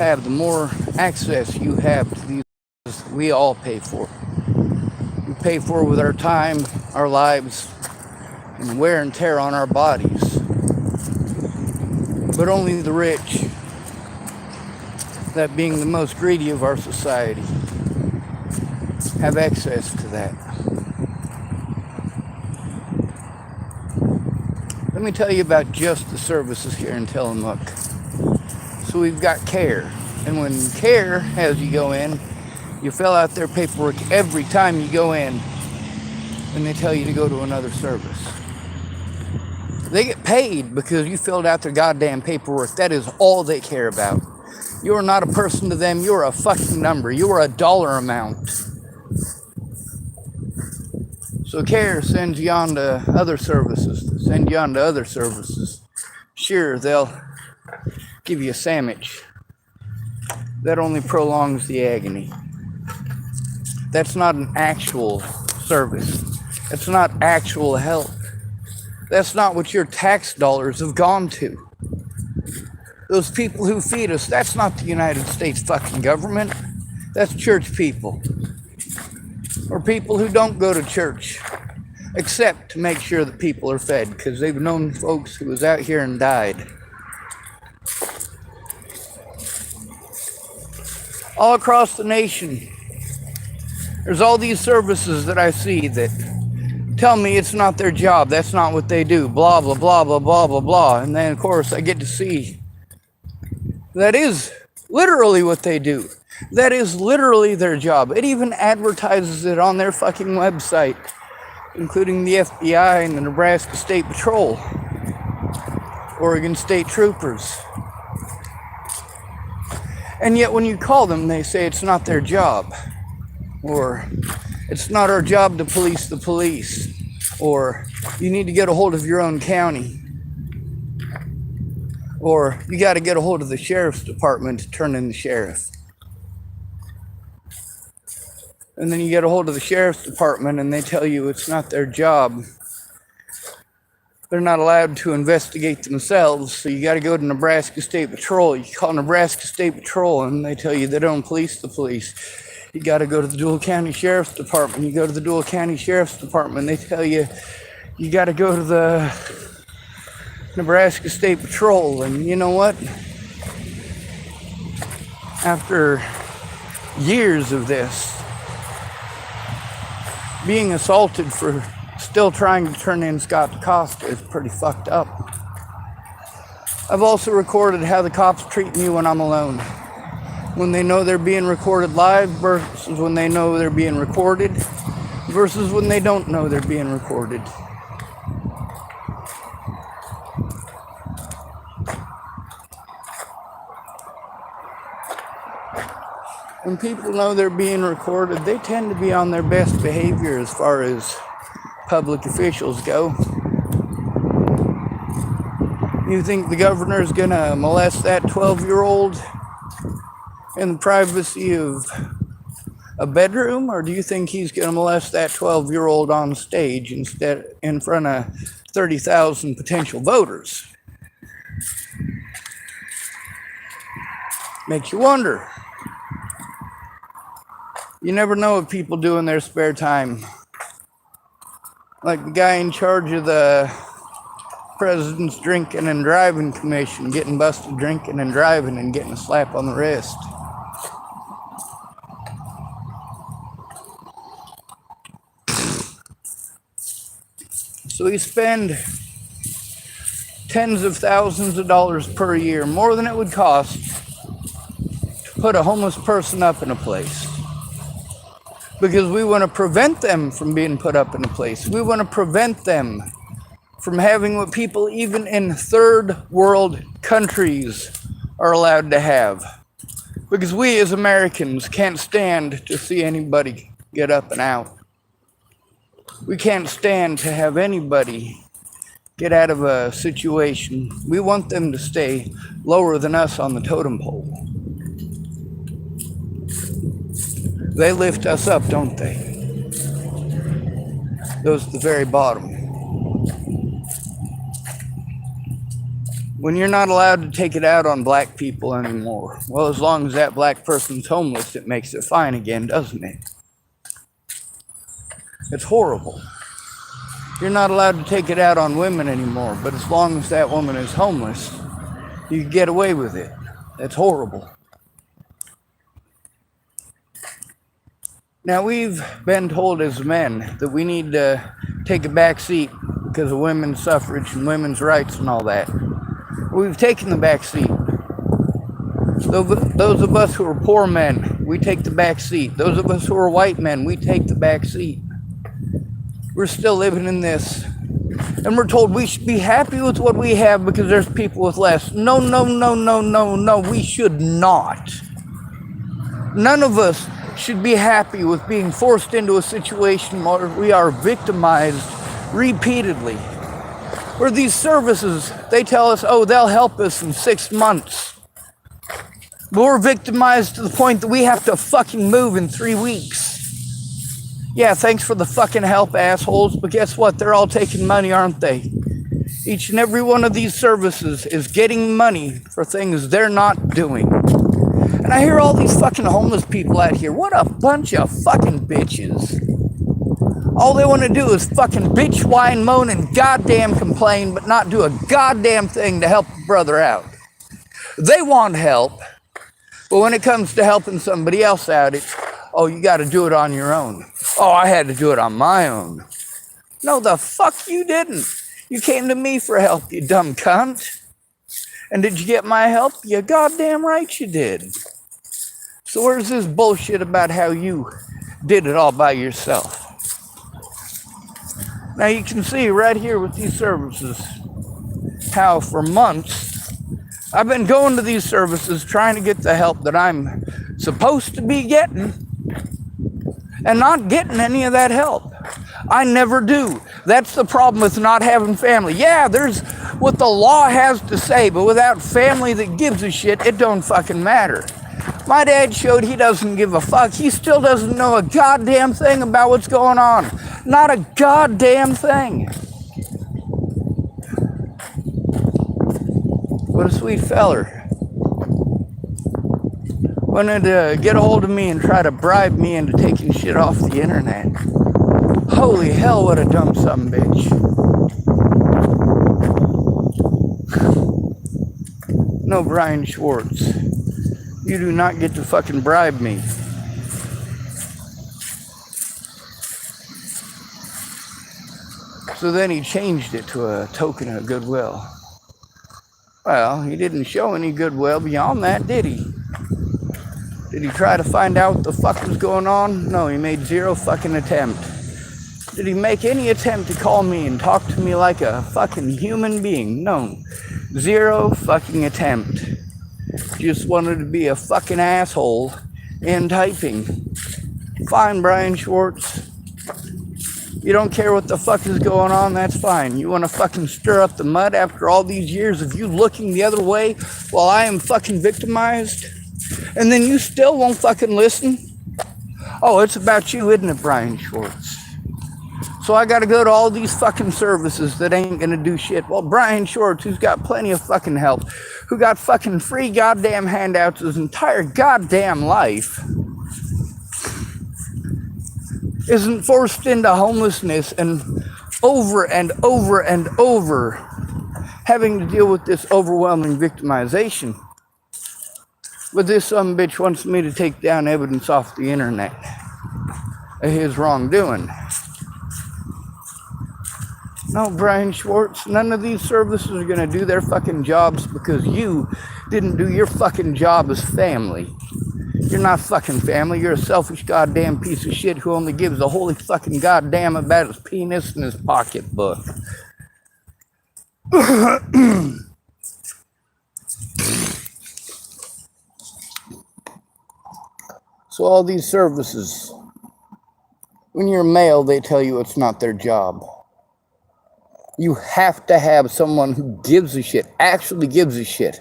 have, the more access you have to these we all pay for. We pay for with our time, our lives, and wear and tear on our bodies. But only the rich, that being the most greedy of our society, have access to that. Let me tell you about just the services here in Tillamook. So we've got care. And when care has you go in, you fill out their paperwork every time you go in, and they tell you to go to another service. They get paid because you filled out their goddamn paperwork. That is all they care about. You're not a person to them. You're a fucking number. You're a dollar amount. So care sends you on to other services. Sure, they'll give you a sandwich. That only prolongs the agony. That's not an actual service. That's not actual help. That's not what your tax dollars have gone to. Those people who feed us, that's not the United States fucking government. That's church people. Or people who don't go to church, except to make sure that people are fed, because they've known folks who was out here and died. All across the nation, there's all these services that I see that tell me it's not their job, that's not what they do, blah, blah, blah, blah, blah, blah, blah. And then, of course, I get to see that is literally what they do. That is literally their job. It even advertises it on their fucking website, including the FBI and the Nebraska State Patrol, Oregon State Troopers. And yet when you call them, they say it's not their job. Or, it's not our job to police the police. Or, you need to get a hold of your own county. Or, you got to get a hold of the sheriff's department to turn in the sheriff. And then you get a hold of the sheriff's department and they tell you it's not their job. They're not allowed to investigate themselves, so you got to go to Nebraska State Patrol. You call Nebraska State Patrol and they tell you they don't police the police. You got to go to the Dual County Sheriff's Department. You go to the Dual County Sheriff's Department, they tell you you got to go to the Nebraska State Patrol. And you know what? After years of this, being assaulted for still trying to turn in Scott DaCosta is pretty fucked up. I've also recorded how the cops treat me when I'm alone. When they know they're being recorded live versus when they know they're being recorded versus when they don't know they're being recorded. When people know they're being recorded, they tend to be on their best behavior as far as public officials go. You think the governor's gonna molest that 12-year-old in the privacy of a bedroom, or do you think he's gonna molest that 12-year-old on stage instead in front of 30,000 potential voters? Makes you wonder. You never know what people do in their spare time. Like the guy in charge of the president's drinking and driving commission, getting busted drinking and driving and getting a slap on the wrist. So we spend tens of thousands of dollars per year, more than it would cost to put a homeless person up in a place. Because we want to prevent them from being put up in a place. We want to prevent them from having what people even in third world countries are allowed to have. Because we as Americans can't stand to see anybody get up and out. We can't stand to have anybody get out of a situation. We want them to stay lower than us on the totem pole. They lift us up, don't they? Those at the very bottom. when you're not allowed to take it out on black people anymore. Well, as long as that black person's homeless, it makes it fine again, doesn't it? It's horrible. You're not allowed to take it out on women anymore, but as long as that woman is homeless, you can get away with it. That's horrible. Now, we've been told as men that we need to take a back seat because of women's suffrage and women's rights and all that. We've taken the back seat. Those of us who are poor men, we take the back seat. Those of us who are white men, we take the back seat. We're still living in this. And we're told we should be happy with what we have because there's people with less. No, we should not. None of us should be happy with being forced into a situation where we are victimized repeatedly. Where these services, they tell us, oh, they'll help us in 6 months. But we're victimized to the point that we have to fucking move in 3 weeks. Yeah, thanks for the fucking help, assholes, but guess what? They're all taking money, aren't they? Each and every one of these services is getting money for things they're not doing. And I hear all these fucking homeless people out here. What a bunch of fucking bitches. All they want to do is fucking bitch, whine, moan, and goddamn complain, but not do a goddamn thing to help a brother out. They want help, but when it comes to helping somebody else out, it's, oh, you got to do it on your own. Oh, I had to do it on my own. No, the fuck you didn't. You came to me for help, you dumb cunt. And did you get my help? You goddamn right you did. So where's this bullshit about how you did it all by yourself? Now you can see right here with these services how for months I've been going to these services trying to get the help that I'm supposed to be getting and not getting any of that help. I never do. That's the problem with not having family. Yeah, there's what the law has to say, but without family that gives a shit, it don't fucking matter. My dad showed he doesn't give a fuck. He still doesn't know a goddamn thing about what's going on. Not a goddamn thing. What a sweet feller. Wanted to get a hold of me and try to bribe me into taking shit off the internet. Holy hell, what a dumb sumbitch. No, Brian Schwartz. You do not get to fucking bribe me. So then he changed it to a token of goodwill. Well, he didn't show any goodwill beyond that, did he? Did he try to find out what the fuck was going on? No, he made zero fucking attempt. Did he make any attempt to call me and talk to me like a fucking human being? No. Zero fucking attempt. Just wanted to be a fucking asshole in typing. Fine, Brian Schwartz. You don't care what the fuck is going on, that's fine. You want to fucking stir up the mud after all these years of you looking the other way while I am fucking victimized? And then you still won't fucking listen? Oh, it's about you, isn't it, Brian Schwartz? So I gotta go to all these fucking services that ain't gonna do shit. Well, Brian Schwartz, who's got plenty of fucking help, who got fucking free goddamn handouts his entire goddamn life, isn't forced into homelessness and over and over and over having to deal with this overwhelming victimization. But this bitch wants me to take down evidence off the internet of his wrongdoing. No, Brian Schwartz, none of these services are going to do their fucking jobs because you didn't do your fucking job as family. You're not fucking family. You're a selfish goddamn piece of shit who only gives a holy fucking goddamn about his penis and his pocketbook. So all these services, when you're male, they tell you it's not their job. You have to have someone who gives a shit, actually gives a shit,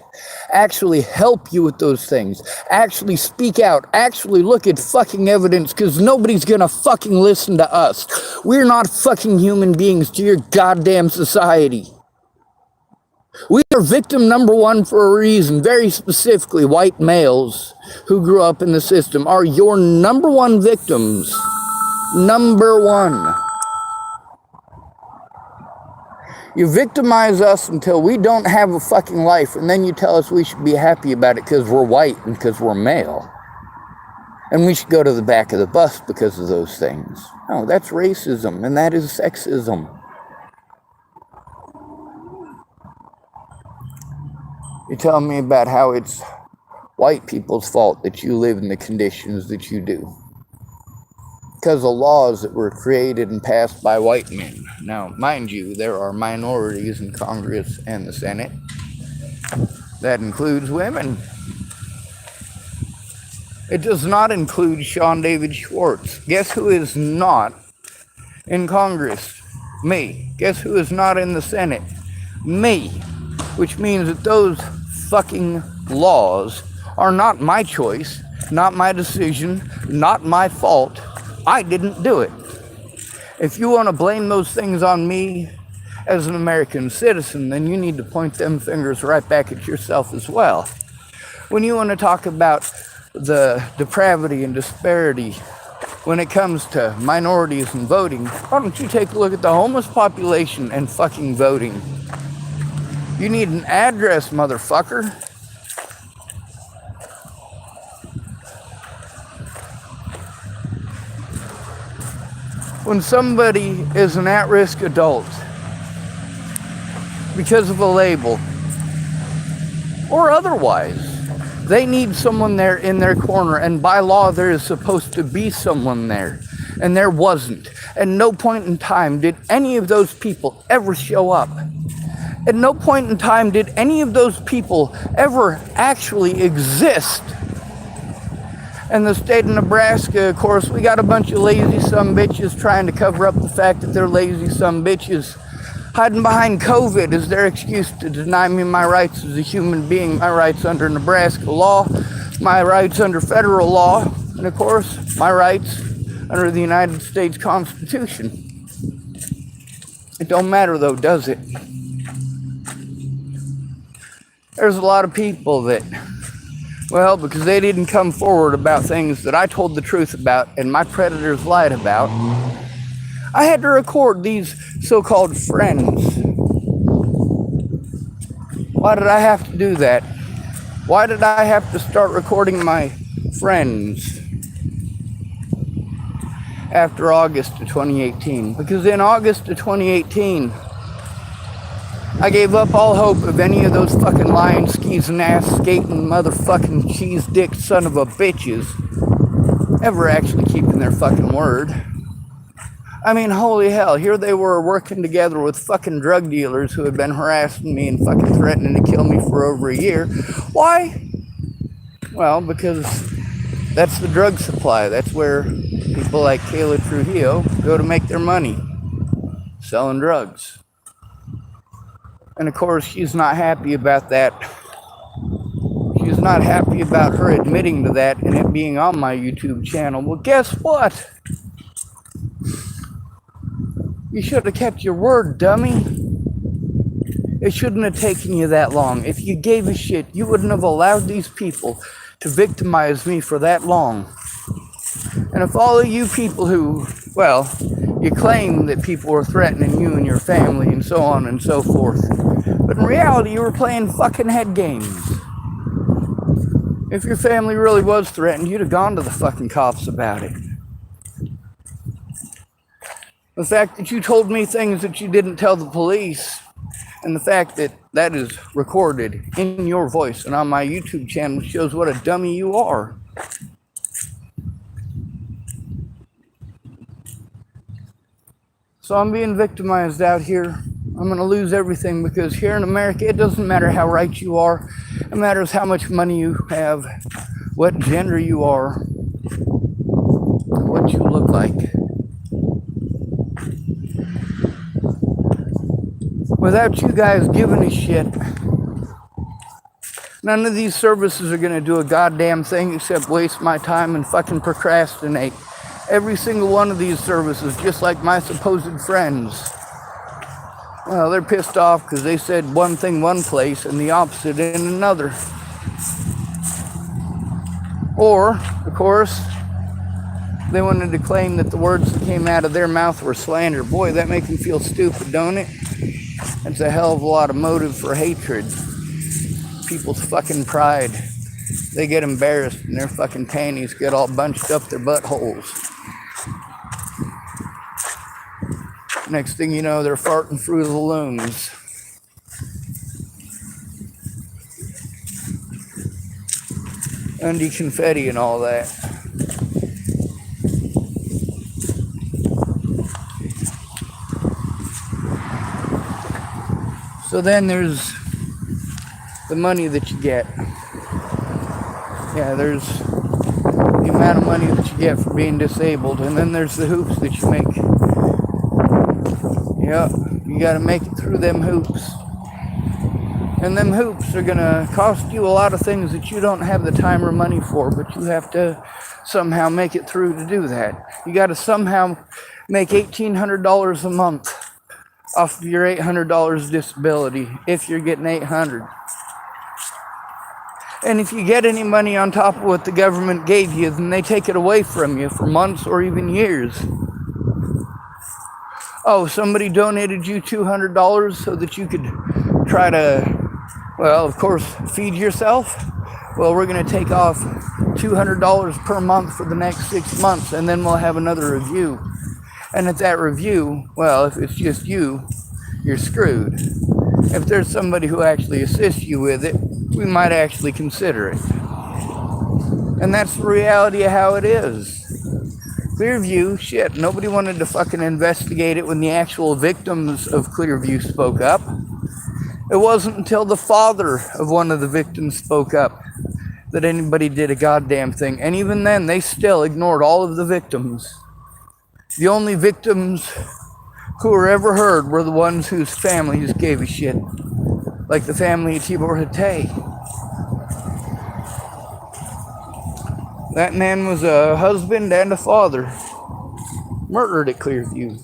actually help you with those things, actually speak out, actually look at fucking evidence, because nobody's gonna fucking listen to us. We're not fucking human beings to your goddamn society. We are victim number one for a reason. Very specifically, white males who grew up in the system are your number one victims. Number one. You victimize us until we don't have a fucking life, and then you tell us we should be happy about it because we're white and because we're male. And we should go to the back of the bus because of those things. No, that's racism, and that is sexism. You tell me about how it's white people's fault that you live in the conditions that you do. Because of laws that were created and passed by white men. Now, mind you, there are minorities in Congress and the Senate. That includes women. It does not include Sean David Schwartz. Guess who is not in Congress? Me. Guess who is not in the Senate? Me. Which means that those fucking laws are not my choice, not my decision, not my fault. I didn't do it. If you want to blame those things on me as an American citizen, then you need to point them fingers right back at yourself as well. When you want to talk about the depravity and disparity when it comes to minorities and voting, why don't you take a look at the homeless population and fucking voting? You need an address, motherfucker. When somebody is an at-risk adult because of a label or otherwise, they need someone there in their corner, and by law there is supposed to be someone there, and there wasn't. At no point in time did any of those people ever show up. At no point in time did any of those people ever actually exist. In the state of Nebraska, of course, we got a bunch of lazy sumbitches trying to cover up the fact that they're lazy sumbitches. Hiding behind COVID is their excuse to deny me my rights as a human being, my rights under Nebraska law, my rights under federal law, and of course, my rights under the United States Constitution. It don't matter though, does it? There's a lot of people that, well, because they didn't come forward about things that I told the truth about and my predators lied about, I had to record these so-called friends. Why did I have to do that? Why did I have to start recording my friends after August of 2018? Because in August of 2018, I gave up all hope of any of those fucking lying, skeezing, ass, skating, motherfucking cheese dick son of a bitches ever actually keeping their fucking word. I mean, holy hell, here they were working together with fucking drug dealers who had been harassing me and fucking threatening to kill me for over a year. Why? Well, because that's the drug supply. That's where people like Kayla Trujillo go to make their money, selling drugs. And of course, she's not happy about that. She's not happy about her admitting to that and it being on my YouTube channel. Well, guess what? You should have kept your word, dummy. It shouldn't have taken you that long. If you gave a shit, you wouldn't have allowed these people to victimize me for that long. And if all of you people who, well, you claim that people were threatening you and your family and so on and so forth, but in reality, you were playing fucking head games. If your family really was threatened, you'd have gone to the fucking cops about it. The fact that you told me things that you didn't tell the police, and the fact that that is recorded in your voice and on my YouTube channel shows what a dummy you are. So I'm being victimized out here. I'm going to lose everything because here in America, it doesn't matter how right you are. It matters how much money you have, what gender you are, what you look like. Without you guys giving a shit, none of these services are going to do a goddamn thing except waste my time and fucking procrastinate. Every single one of these services, just like my supposed friends, Well, they're pissed off because they said one thing one place and the opposite in another. Or, of course, they wanted to claim that the words that came out of their mouth were slander. Boy, that makes them feel stupid, don't it? It's a hell of a lot of motive for hatred. People's fucking pride. They get embarrassed and their fucking panties get all bunched up their buttholes. Next thing you know, they're farting through the loons. Undie confetti and all that. So then there's the money that you get. Yeah, there's the amount of money that you get for being disabled, and then there's the hoops that you make. Yeah, you gotta make it through them hoops. And them hoops are gonna cost you a lot of things that you don't have the time or money for, but you have to somehow make it through to do that. You gotta somehow make $1,800 a month off of your $800 disability if you're getting $800. And if you get any money on top of what the government gave you, then they take it away from you for months or even years. Oh, somebody donated you $200 so that you could try to, well, of course, feed yourself. Well, we're going to take off $200 per month for the next 6 months, and then we'll have another review. And at that review, well, if it's just you, you're screwed. If there's somebody who actually assists you with it, we might actually consider it. And that's the reality of how it is. Clearview, shit, nobody wanted to fucking investigate it when the actual victims of Clearview spoke up. It wasn't until the father of one of the victims spoke up that anybody did a goddamn thing. And even then, they still ignored all of the victims. The only victims who were ever heard were the ones whose families gave a shit. Like the family of Tibor Hatay. That man was a husband and a father. Murdered at Clearview.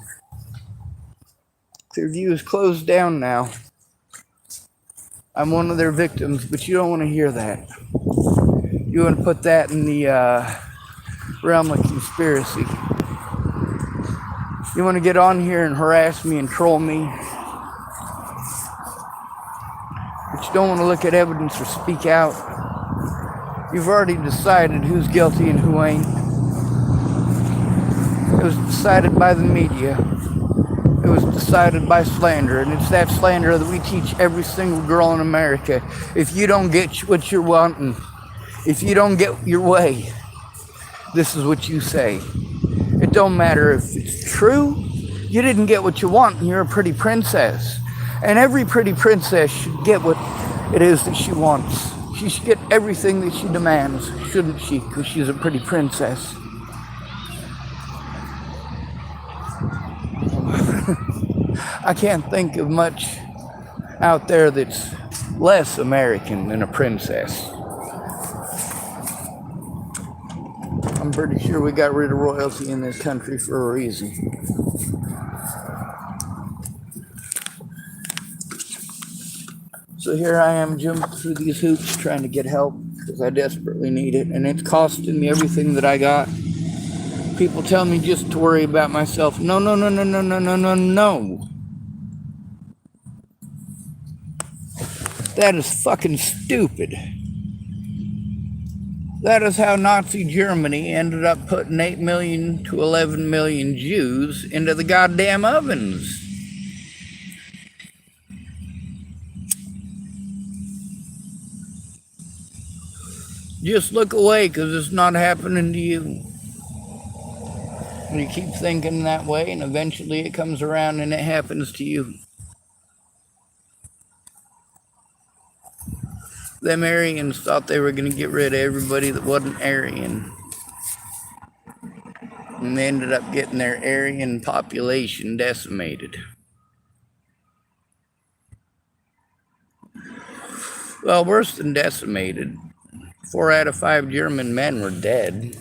Clearview is closed down now. I'm one of their victims, but you don't want to hear that. You want to put that in the realm of conspiracy. You want to get on here and harass me and troll me. But you don't want to look at evidence or speak out. You've already decided who's guilty and who ain't. It was decided by the media. It was decided by slander, and it's that slander that we teach every single girl in America. If you don't get what you're wanting, if you don't get your way, this is what you say. It don't matter if it's true. You didn't get what you want, and you're a pretty princess. And every pretty princess should get what it is that she wants. She should get everything that she demands, shouldn't she? Because she's a pretty princess. I can't think of much out there that's less American than a princess. I'm pretty sure we got rid of royalty in this country for a reason. So here I am jumping through these hoops trying to get help because I desperately need it, and it's costing me everything that I got. People tell me just to worry about myself. No, no, no, no, no, no, no, no, no. That is fucking stupid. That is how Nazi Germany ended up putting 8 million to 11 million Jews into the goddamn ovens. Just look away because it's not happening to you. And you keep thinking that way, and eventually it comes around and it happens to you. Them Aryans thought they were going to get rid of everybody that wasn't Aryan. And they ended up getting their Aryan population decimated. Well, worse than decimated. 4 out of 5 German men were dead.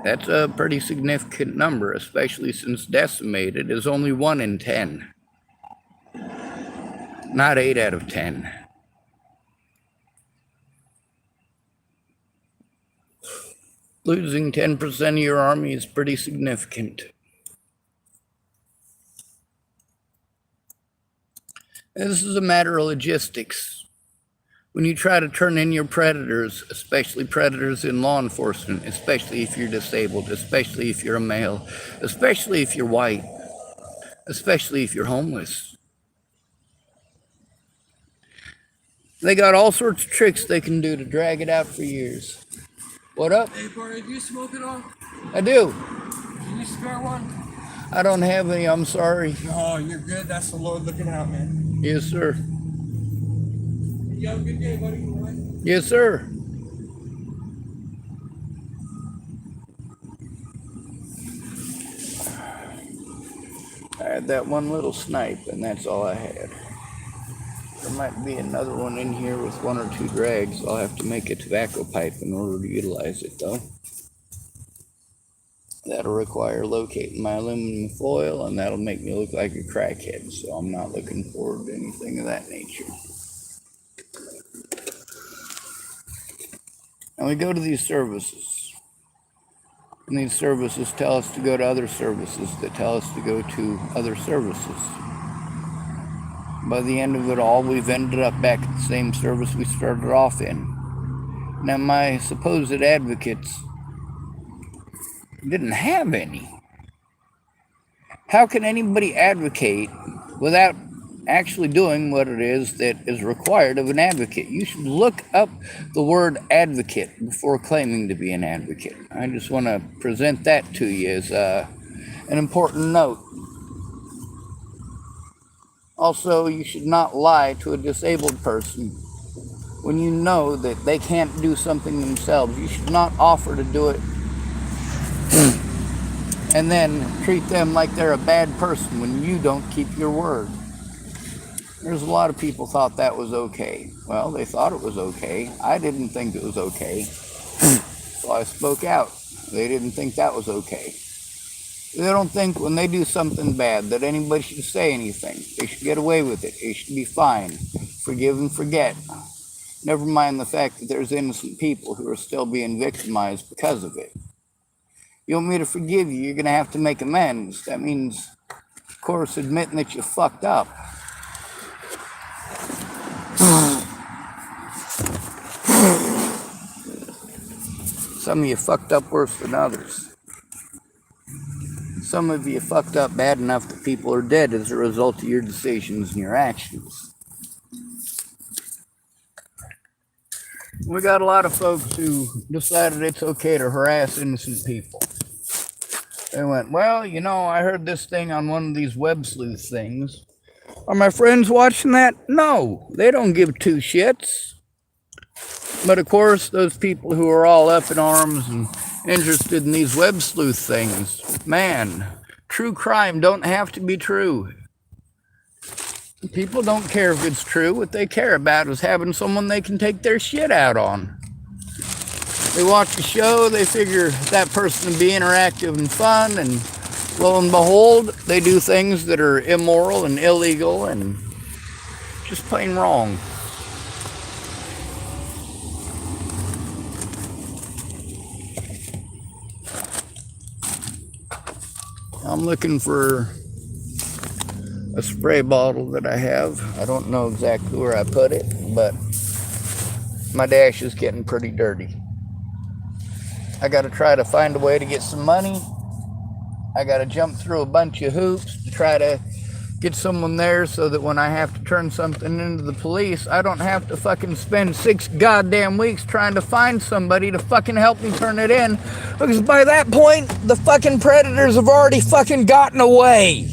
That's a pretty significant number, especially since decimated is only 1 in 10. Not 8 out of 10. Losing 10% of your army is pretty significant. This is a matter of logistics. When you try to turn in your predators, especially predators in law enforcement, especially if you're disabled, especially if you're a male, especially if you're white, especially if you're homeless, they got all sorts of tricks they can do to drag it out for years. What up? Hey, Barney, do you smoke at all? I do. Can you spare one? I don't have any, I'm sorry. Oh, you're good. That's the Lord looking out, man. Yes, sir. You have a good day, buddy. Yes, sir. I had that one little snipe, and that's all I had. There might be another one in here with 1 or 2 drags. I'll have to make a tobacco pipe in order to utilize it, though. That'll require locating my aluminum foil, and that'll make me look like a crackhead, so I'm not looking forward to anything of that nature. And we go to these services, and these services tell us to go to other services that tell us to go to other services. By the end of it all, we've ended up back at the same service we started off in. Now, my supposed advocates didn't have any. How can anybody advocate without actually doing what it is that is required of an advocate? You should look up the word advocate before claiming to be an advocate. I just want to present that to you as an important note. Also, you should not lie to a disabled person when you know that they can't do something themselves. You should not offer to do it and then treat them like they're a bad person when you don't keep your word. There's a lot of people thought that was okay. Well, they thought it was okay. I didn't think it was okay. So I spoke out. They didn't think that was okay. They don't think when they do something bad that anybody should say anything. They should get away with it. It should be fine. Forgive and forget. Never mind the fact that there's innocent people who are still being victimized because of it. You want me to forgive you, you're going to have to make amends. That means, of course, admitting that you fucked up. Some of you fucked up worse than others. Some of you fucked up bad enough that people are dead as a result of your decisions and your actions. We got a lot of folks who decided it's okay to harass innocent people. They went, well, you know, I heard this thing on one of these web sleuth things. Are my friends watching that? No, they don't give 2 shits. But of course, those people who are all up in arms and interested in these web sleuth things, man, true crime don't have to be true. People don't care if it's true. What they care about is having someone they can take their shit out on. They watch the show, they figure that person to be interactive and fun, and lo and behold, they do things that are immoral and illegal and just plain wrong. I'm looking for a spray bottle that I have. I don't know exactly where I put it, but my dash is getting pretty dirty. I got to try to find a way to get some money. I got to jump through a bunch of hoops to try to get someone there so that when I have to turn something into the police, I don't have to fucking spend 6 goddamn weeks trying to find somebody to fucking help me turn it in, because by that point, the fucking predators have already fucking gotten away.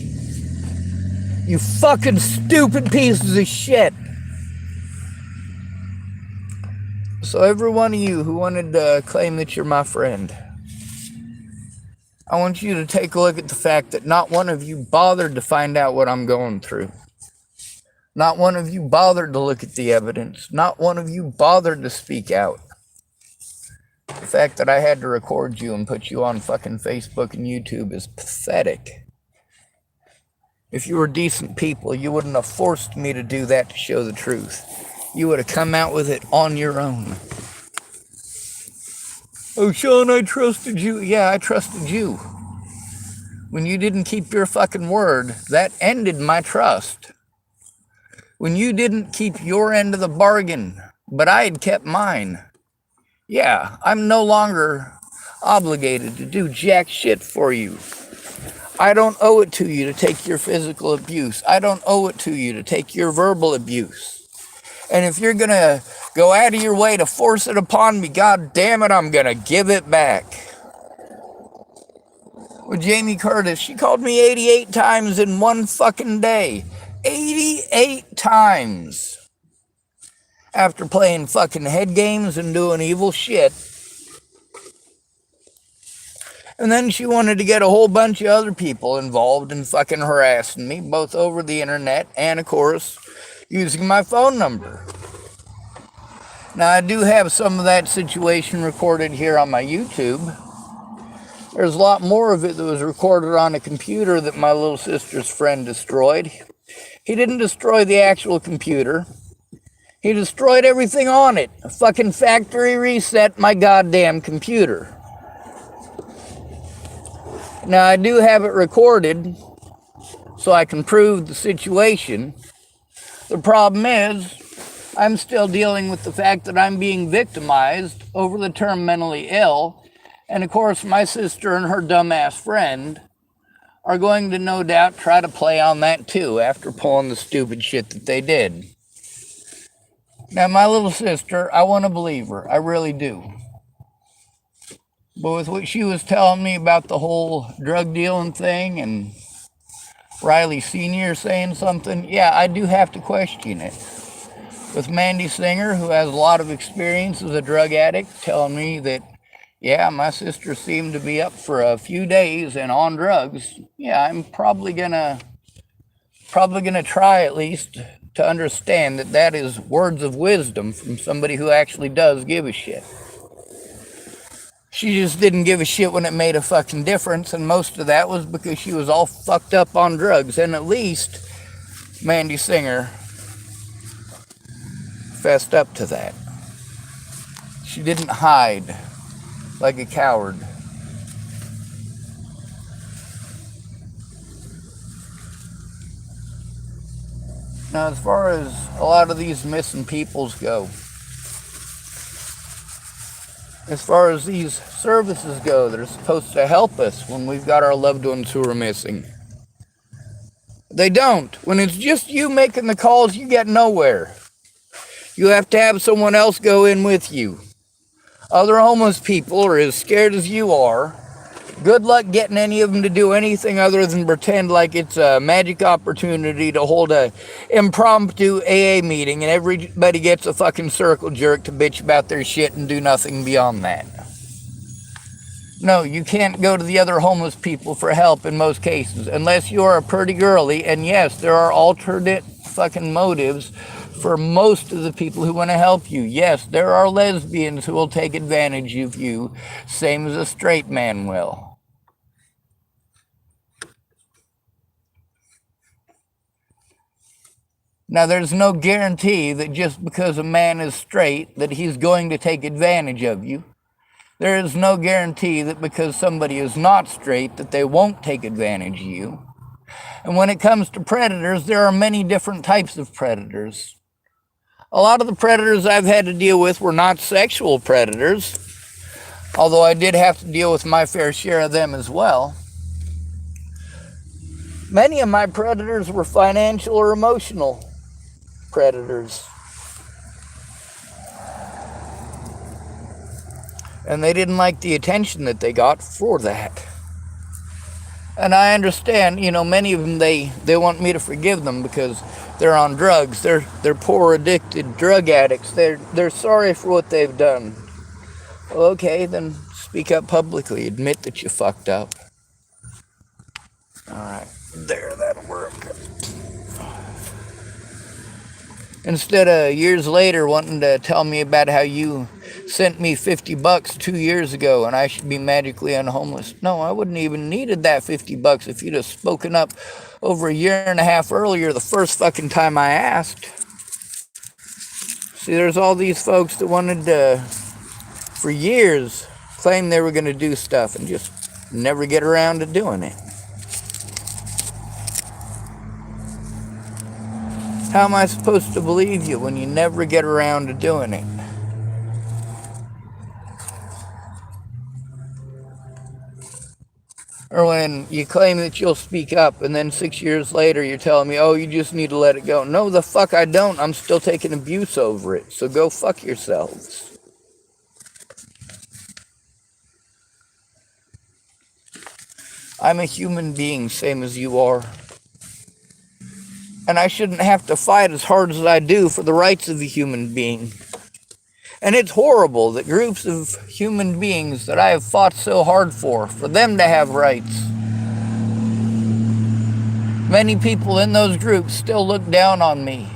You fucking stupid pieces of shit. So every one of you who wanted to claim that you're my friend, I want you to take a look at the fact that not one of you bothered to find out what I'm going through. Not one of you bothered to look at the evidence. Not one of you bothered to speak out. The fact that I had to record you and put you on fucking Facebook and YouTube is pathetic. If you were decent people, you wouldn't have forced me to do that to show the truth. You would have come out with it on your own. Oh, Sean, I trusted you. Yeah, I trusted you. When you didn't keep your fucking word, that ended my trust. When you didn't keep your end of the bargain, but I had kept mine. Yeah, I'm no longer obligated to do jack shit for you. I don't owe it to you to take your physical abuse. I don't owe it to you to take your verbal abuse. And if you're going to go out of your way to force it upon me, God damn it, I'm going to give it back. With Jamie Curtis, she called me 88 times in one fucking day. 88 times. After playing fucking head games and doing evil shit. And then she wanted to get a whole bunch of other people involved in fucking harassing me, both over the internet and, of course, using my phone number. Now, I do have some of that situation recorded here on my YouTube. There's a lot more of it that was recorded on a computer that my little sister's friend destroyed. He didn't destroy the actual computer. He destroyed everything on it. Fucking factory reset my goddamn computer. Now, I do have it recorded so I can prove the situation. The problem is, I'm still dealing with the fact that I'm being victimized over the term mentally ill. And of course, my sister and her dumbass friend are going to no doubt try to play on that too after pulling the stupid shit that they did. Now, my little sister, I want to believe her. I really do. But with what she was telling me about the whole drug dealing thing and Riley Sr. saying something, yeah, I do have to question it. With Mandy Singer, who has a lot of experience as a drug addict, telling me that, yeah, my sister seemed to be up for a few days and on drugs. Yeah, I'm probably gonna try at least to understand that that is words of wisdom from somebody who actually does give a shit. She just didn't give a shit when it made a fucking difference, and most of that was because she was all fucked up on drugs. And at least Mandy Singer fessed up to that. She didn't hide like a coward. Now, as far as a lot of these missing peoples go, as far as these services go that are supposed to help us when we've got our loved ones who are missing, they don't. When it's just you making the calls, you get nowhere. You have to have someone else go in with you. Other homeless people are as scared as you are. Good luck getting any of them to do anything other than pretend like it's a magic opportunity to hold a impromptu AA meeting and everybody gets a fucking circle jerk to bitch about their shit and do nothing beyond that. No, you can't go to the other homeless people for help in most cases unless you're a pretty girly. And yes, there are alternate fucking motives for most of the people who want to help you. Yes, there are lesbians who will take advantage of you, same as a straight man will. Now, there's no guarantee that just because a man is straight that he's going to take advantage of you. There is no guarantee that because somebody is not straight that they won't take advantage of you. And when it comes to predators, there are many different types of predators. A lot of the predators I've had to deal with were not sexual predators, although I did have to deal with my fair share of them as well. Many of my predators were financial or emotional predators. And they didn't like the attention that they got for that. And I understand, many of them, they want me to forgive them because they're on drugs. They're poor, addicted drug addicts. They're sorry for what they've done. Well, okay, then speak up publicly. Admit that you fucked up. All right, there, that'll work. Instead of years later wanting to tell me about how you sent me $50 2 years ago and I should be magically unhomeless. No, I wouldn't even needed that $50 if you'd have spoken up over a year and a half earlier, the first fucking time I asked. See, there's all these folks that wanted to, for years, claim they were going to do stuff and just never get around to doing it. How am I supposed to believe you when you never get around to doing it? Or when you claim that you'll speak up and then 6 years later you're telling me, oh, you just need to let it go. No, the fuck I don't. I'm still taking abuse over it. So go fuck yourselves. I'm a human being, same as you are. And I shouldn't have to fight as hard as I do for the rights of a human being. And it's horrible that groups of human beings that I have fought so hard for them to have rights. Many people in those groups still look down on me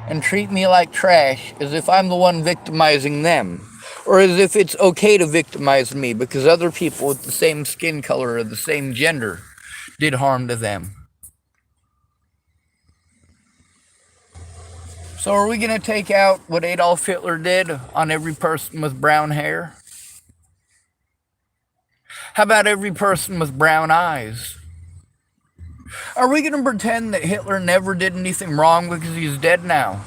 and treat me like trash, as if I'm the one victimizing them, or as if it's okay to victimize me because other people with the same skin color or the same gender did harm to them. So are we going to take out what Adolf Hitler did on every person with brown hair? How about every person with brown eyes? Are we going to pretend that Hitler never did anything wrong because he's dead now?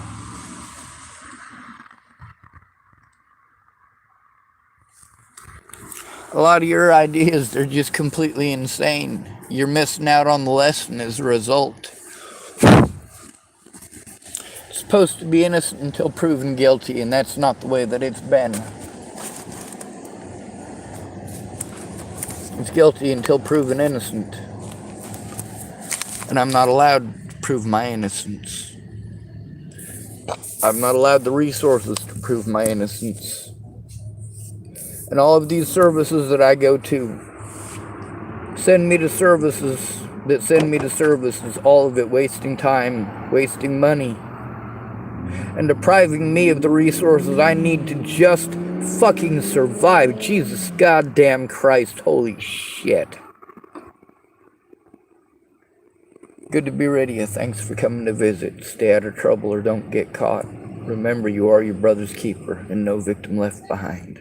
A lot of your ideas, they're just completely insane. You're missing out on the lesson as a result. Supposed to be innocent until proven guilty, and that's not the way that it's been. It's guilty until proven innocent. And I'm not allowed to prove my innocence. I'm not allowed the resources to prove my innocence. And all of these services that I go to send me to services that send me to services, all of it wasting time, wasting money, and depriving me of the resources I need to just fucking survive. Jesus goddamn Christ, holy shit. Good to be with you. Thanks for coming to visit. Stay out of trouble or don't get caught. Remember, you are your brother's keeper and no victim left behind.